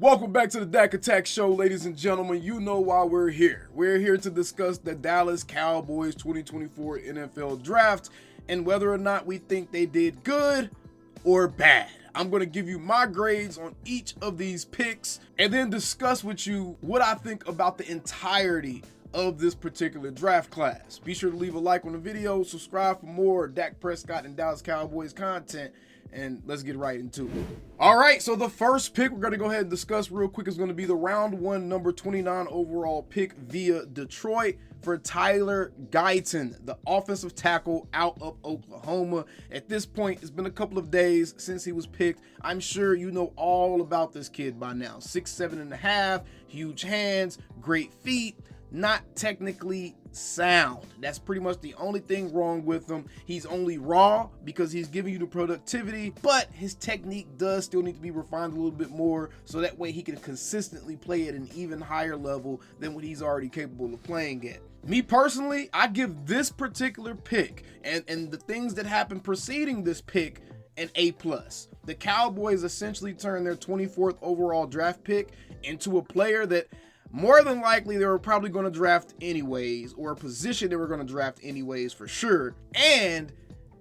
Welcome back to the Dak Attack Show, ladies and gentlemen. You know why we're here. We're here to discuss the Dallas Cowboys 2024 NFL Draft and whether or not we think they did good or bad. I'm going to give you my grades on each of these picks and then discuss with you what I think about the entirety of this particular draft class. Be sure to leave a like on the video, subscribe for more Dak Prescott and Dallas Cowboys content, and let's get right into it. All right, so the first pick we're going to go ahead and discuss real quick is going to be the round one, number 29 overall pick via Detroit for Tyler Guyton, the offensive tackle out of Oklahoma. At this point, it's been a couple of days since he was picked. I'm sure you know all about this kid by now. 6'7.5", huge hands, great feet. Not technically sound. That's pretty much the only thing wrong with him. He's only raw because he's giving you the productivity, but his technique does still need to be refined a little bit more so that way he can consistently play at an even higher level than what he's already capable of playing at. Me personally, I give this particular pick and the things that happened preceding this pick an A+. The Cowboys essentially turned their 24th overall draft pick into a player that more than likely they were probably going to draft anyways, or a position they were going to draft anyways for sure. And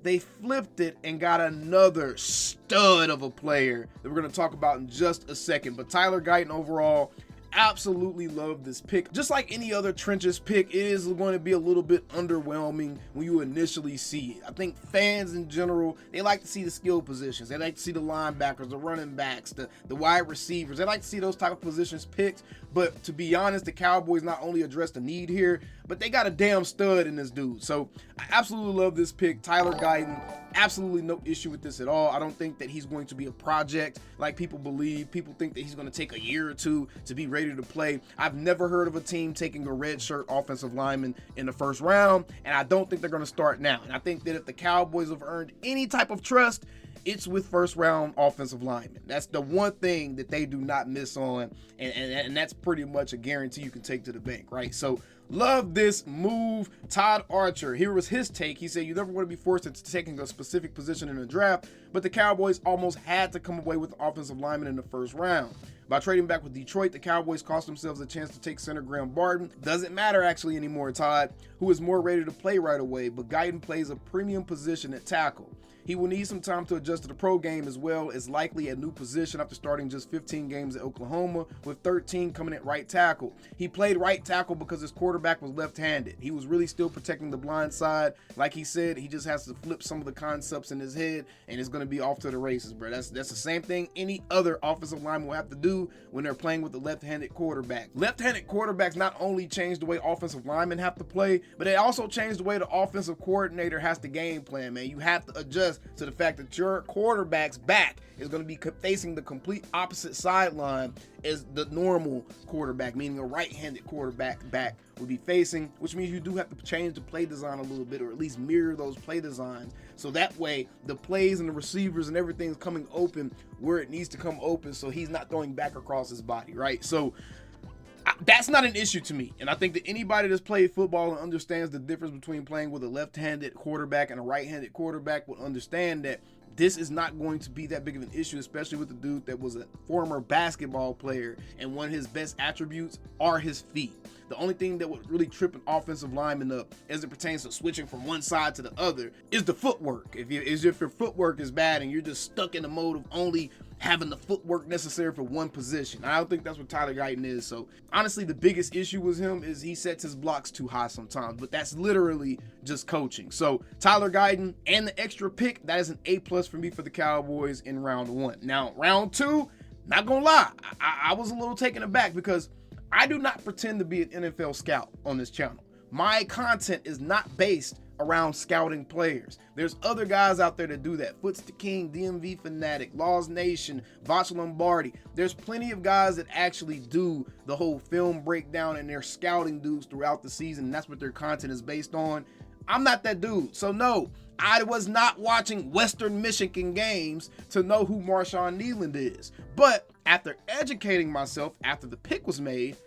they flipped it and got another stud of a player that we're going to talk about in just a second. But Tyler Guyton overall, absolutely love this pick. Just like any other trenches pick, it is going to be a little bit underwhelming when you initially see it. I think fans in general, they like to see the skill positions. They like to see the linebackers, the running backs, the wide receivers. They like to see those type of positions picked. But to be honest, the Cowboys not only addressed the need here, but they got a damn stud in this dude. So I absolutely love this pick. Tyler Guyton, absolutely no issue with this at all. I don't think that he's going to be a project like people believe. People think that he's going to take a year or two to be ready to play. I've never heard of a team taking a red shirt offensive lineman in the first round, and I don't think they're going to start now. And I think that if the Cowboys have earned any type of trust, it's with first round offensive linemen. That's the one thing that they do not miss on, and that's pretty much a guarantee you can take to the bank, right? So love this move. Todd Archer, here was his take. He said, you never want to be forced into taking a specific position in the draft, but the Cowboys almost had to come away with the offensive lineman in the first round. By trading back with Detroit, the Cowboys cost themselves a chance to take center Graham Barton. Doesn't matter actually anymore, Todd, who is more ready to play right away, but Guyton plays a premium position at tackle. He will need some time to adjust to the pro game as well as likely a new position after starting just 15 games at Oklahoma with 13 coming at right tackle. He played right tackle because his quarterback was left-handed. He was really still protecting the blind side. Like he said, he just has to flip some of the concepts in his head and it's going to be off to the races, bro. That's the same thing any other offensive lineman will have to do when they're playing with a left-handed quarterback. Left-handed quarterbacks not only change the way offensive linemen have to play, but they also change the way the offensive coordinator has to game plan, man. You have to adjust to the fact that your quarterback's back is going to be facing the complete opposite sideline as the normal quarterback, meaning a right-handed quarterback back would be facing, which means you do have to change the play design a little bit, or at least mirror those play designs, so that way the plays and the receivers and everything's coming open where it needs to come open, so he's not throwing back across his body, right? So that's not an issue to me, and I think that anybody that's played football and understands the difference between playing with a left-handed quarterback and a right-handed quarterback will understand that this is not going to be that big of an issue, especially with the dude that was a former basketball player, and one of his best attributes are his feet. The only thing that would really trip an offensive lineman up as it pertains to switching from one side to the other is the footwork. If your footwork is bad and you're just stuck in the mode of only having the footwork necessary for one position. I don't think that's what Tyler Guyton is. So honestly, the biggest issue with him is he sets his blocks too high sometimes, but that's literally just coaching. So Tyler Guyton and the extra pick, that is an A+ for me for the Cowboys in round one. Now, round two, not gonna lie, I was a little taken aback because I do not pretend to be an NFL scout on this channel. My content is not based around scouting players. There's other guys out there that do that. Foots the King, DMV Fanatic, Laws Nation, Vacha Lombardi. There's plenty of guys that actually do the whole film breakdown and they're scouting dudes throughout the season, and that's what their content is based on. I'm not that dude. So no, I was not watching Western Michigan games to know who Marshawn Kneeland is. But after educating myself after the pick was made,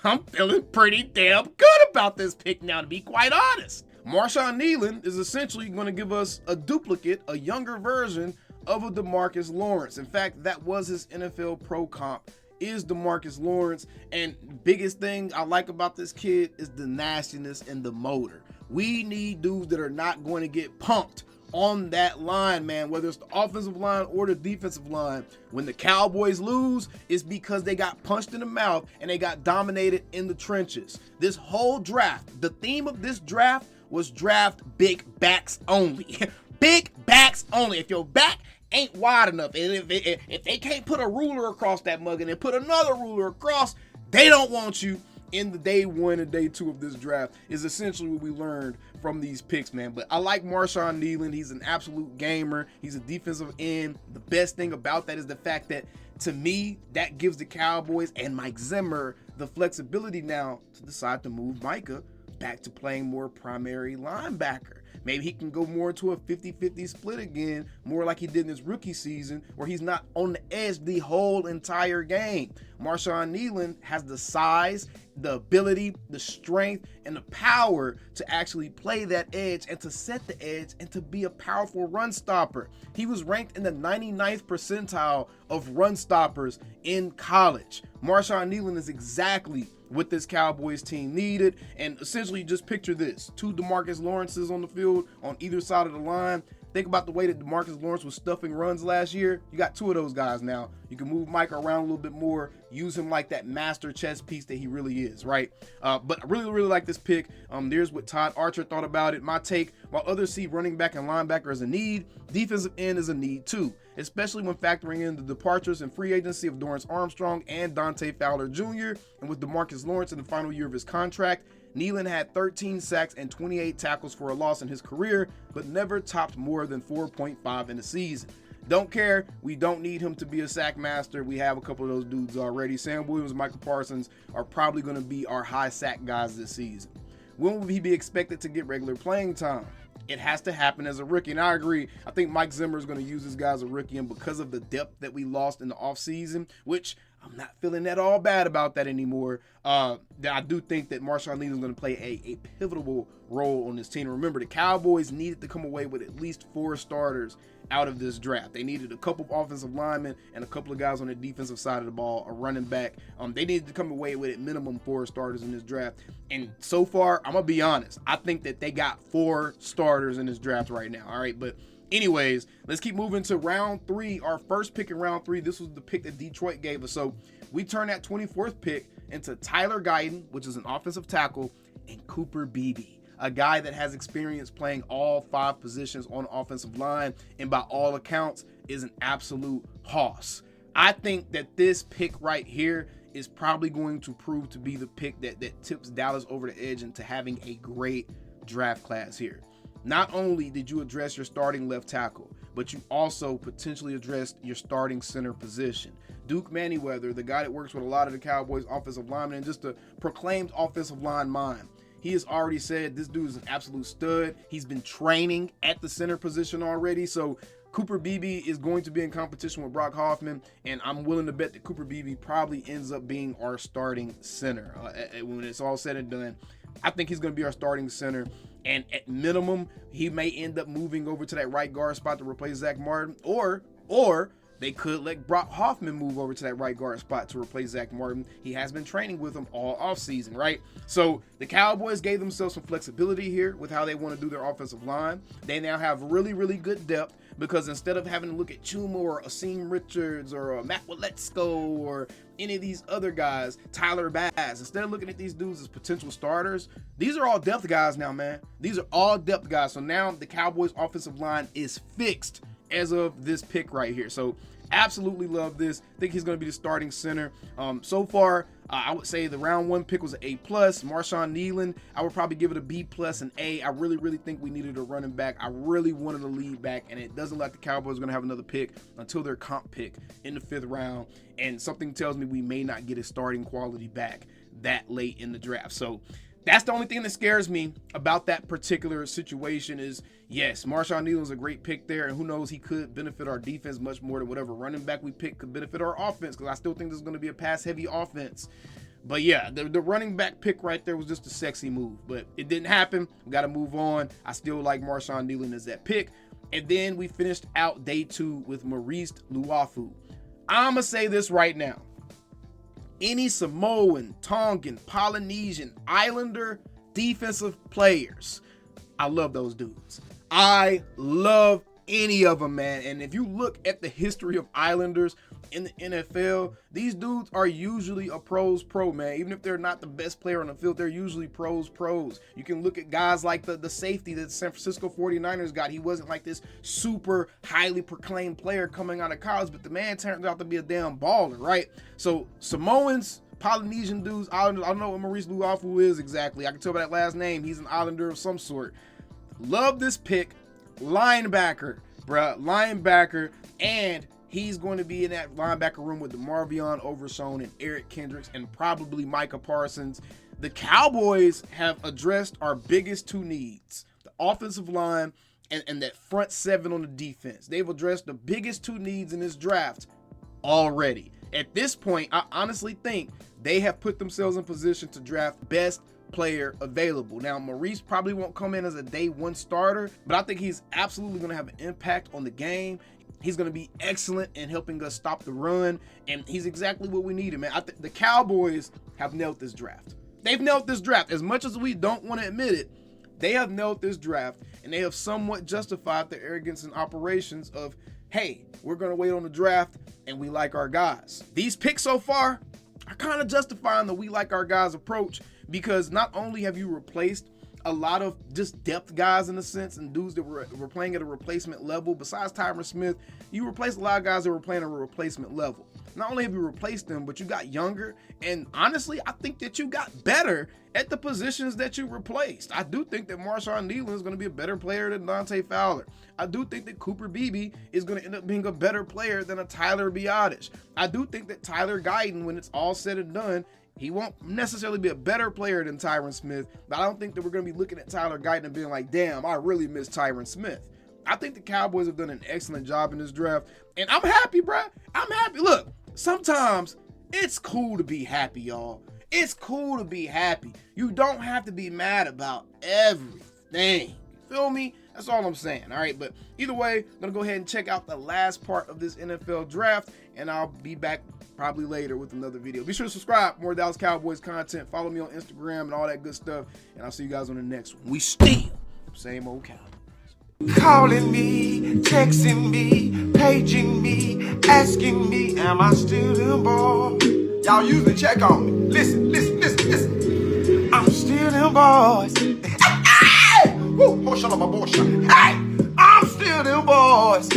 I'm feeling pretty damn good about this pick now, to be quite honest. Marshawn Kneeland is essentially going to give us a duplicate, a younger version of a DeMarcus Lawrence. In fact, that was his NFL pro comp, is DeMarcus Lawrence. And biggest thing I like about this kid is the nastiness and the motor. We need dudes that are not going to get pumped on that line, man, whether it's the offensive line or the defensive line. When the Cowboys lose, it's because they got punched in the mouth and they got dominated in the trenches. This whole draft, the theme of this draft was draft big backs only. Big backs only. If your back ain't wide enough, and if they can't put a ruler across that mug and then put another ruler across, they don't want you in the day 1 and day 2 of this draft, is essentially what we learned from these picks, man. But I like Marshawn Kneeland. He's an absolute gamer. He's a defensive end. The best thing about that is the fact that, to me, that gives the Cowboys and Mike Zimmer the flexibility now to decide to move Micah back to playing more primary linebacker. Maybe he can go more into a 50-50 split again, more like he did in his rookie season, where he's not on the edge the whole entire game. Marshawn Kneeland has the size, the ability, the strength, and the power to actually play that edge and to set the edge and to be a powerful run stopper. He was ranked in the 99th percentile of run stoppers in college. Marshawn Kneeland is exactly what this Cowboys team needed. And essentially, just picture this: 2 DeMarcus Lawrences on the field on either side of the line. Think about the way that DeMarcus Lawrence was stuffing runs last year. You got 2 of those guys now. You can move Mike around a little bit more, use him like that master chess piece that he really is, right? But I really like this pick. There's what Todd Archer thought about it. My take: while others see running back and linebacker as a need, defensive end is a need too, especially when factoring in the departures and free agency of Dorrance Armstrong and Dante Fowler Jr. And with DeMarcus Lawrence in the final year of his contract, Kneeland had 13 sacks and 28 tackles for a loss in his career, but never topped more than 4.5 in a season. Don't care. We don't need him to be a sack master. We have a couple of those dudes already. Sam Williams and Michael Parsons are probably going to be our high sack guys this season. When will he be expected to get regular playing time? It has to happen as a rookie. And I agree. I think Mike Zimmer is going to use this guy as a rookie. And because of the depth that we lost in the offseason, which I'm not feeling at all bad about that anymore, I do think that Marshawn Kneeland is going to play a pivotal role on this team. Remember, the Cowboys needed to come away with at least 4 starters out of this draft. They needed a couple of offensive linemen and a couple of guys on the defensive side of the ball, a running back. They needed to come away with at minimum 4 starters in this draft. And so far, I'm going to be honest, I think that they got 4 starters in this draft right now. All right, but anyways, let's keep moving to round 3. Our first pick in round 3, this was the pick that Detroit gave us. So we turned that 24th pick into Tyler Guyton, which is an offensive tackle, and Cooper Beebe, a guy that has experience playing all 5 positions on the offensive line, and by all accounts is an absolute hoss. I think that this pick right here is probably going to prove to be the pick that tips Dallas over the edge into having a great draft class here. Not only did you address your starting left tackle, but you also potentially addressed your starting center position. Duke Manyweather, the guy that works with a lot of the Cowboys offensive linemen and just a proclaimed offensive line mind, he has already said this dude is an absolute stud. He's been training at the center position already. So Cooper Beebe is going to be in competition with Brock Hoffman, and I'm willing to bet that Cooper Beebe probably ends up being our starting center. When it's all said and done, I think he's going to be our starting center. And at minimum, he may end up moving over to that right guard spot to replace Zach Martin, or they could let Brock Hoffman move over to that right guard spot to replace Zach Martin. He has been training with him all offseason, right? So the Cowboys gave themselves some flexibility here with how they want to do their offensive line. They now have really good depth, because instead of having to look at Chuma or Asim Richards or Matt Waletzko or any of these other guys, Tyler Bass, instead of looking at these dudes as potential starters, these are all depth guys now, man. These are all depth guys. So now the Cowboys offensive line is fixed as of this pick right here. So absolutely love this. Think he's going to be the starting center. So far, I would say the round 1 pick was an A+. Marshawn Kneeland, I would probably give it a B+ and A. I really think we needed a running back. I really wanted a lead back, and it doesn't look like the Cowboys are going to have another pick until their comp pick in the 5th round. And something tells me we may not get a starting quality back that late in the draft. So that's the only thing that scares me about that particular situation is, yes, Marshawn Kneeland is a great pick there, and who knows, he could benefit our defense much more than whatever running back we pick could benefit our offense, because I still think this is going to be a pass-heavy offense. But yeah, the running back pick right there was just a sexy move, but it didn't happen. We got to move on. I still like Marshawn Kneeland as that pick. And then we finished out day 2 with Marist Liufau. I'ma say this right now. Any Samoan, Tongan, Polynesian, Islander defensive players, I love those dudes. I love any of them, man. And if you look at the history of Islanders in the NFL, these dudes are usually a pros pro, man. Even if they're not the best player on the field, they're usually pros. You can look at guys like the safety that San Francisco 49ers got. He wasn't like this super highly proclaimed player coming out of college, but the man turned out to be a damn baller, right? So Samoans, Polynesian dudes, Islanders, I don't know what Marist Liufau is exactly. I can tell by that last name, he's an Islander of some sort. Love this pick. Linebacker, bruh, linebacker, and he's going to be in that linebacker room with DeMarvion Overshown and Eric Kendricks and probably Micah Parsons. The Cowboys have addressed our biggest 2 needs, the offensive line and that front 7 on the defense. They've addressed the biggest 2 needs in this draft already. At this point, I honestly think they have put themselves in position to draft best player available. Now, Marist probably won't come in as a day 1 starter, but I think he's absolutely going to have an impact on the game. He's going to be excellent in helping us stop the run, and he's exactly what we needed, man. I think the Cowboys have nailed this draft. They've nailed this draft. As much as we don't want to admit it, they have nailed this draft, and they have somewhat justified their arrogance and operations of, hey, we're going to wait on the draft, and we like our guys. These picks so far are kind of justifying the we like our guys approach, because not only have you replaced a lot of just depth guys in a sense and dudes that were playing at a replacement level, besides Tyron Smith, you replaced a lot of guys that were playing at a replacement level. Not only have you replaced them, but you got younger, and honestly, I think that you got better at the positions that you replaced. I do think that Marshawn Kneeland is going to be a better player than Dante Fowler. I do think that Cooper Beebe is going to end up being a better player than a Tyler Guyton. I do think that Tyler Guyton, when it's all said and done, he won't necessarily be a better player than Tyron Smith, but I don't think that we're going to be looking at Tyler Guyton and being like, damn, I really miss Tyron Smith. I think the Cowboys have done an excellent job in this draft, and I'm happy, bruh. I'm happy. Look, sometimes it's cool to be happy, y'all. It's cool to be happy. You don't have to be mad about everything. You feel me? That's all I'm saying, all right? But either way, I'm going to go ahead and check out the last part of this NFL draft, and I'll be back probably later with another video. Be sure to subscribe for more Dallas Cowboys content. Follow me on Instagram and all that good stuff, and I'll see you guys on the next one. We still same old Cowboys. Calling me, texting me, paging me, asking me, am I still them boys? Y'all usually check on me. Listen. I'm still them boys. Hey! Woo! Oh, shut up, my boy. Hey! I'm still them boys.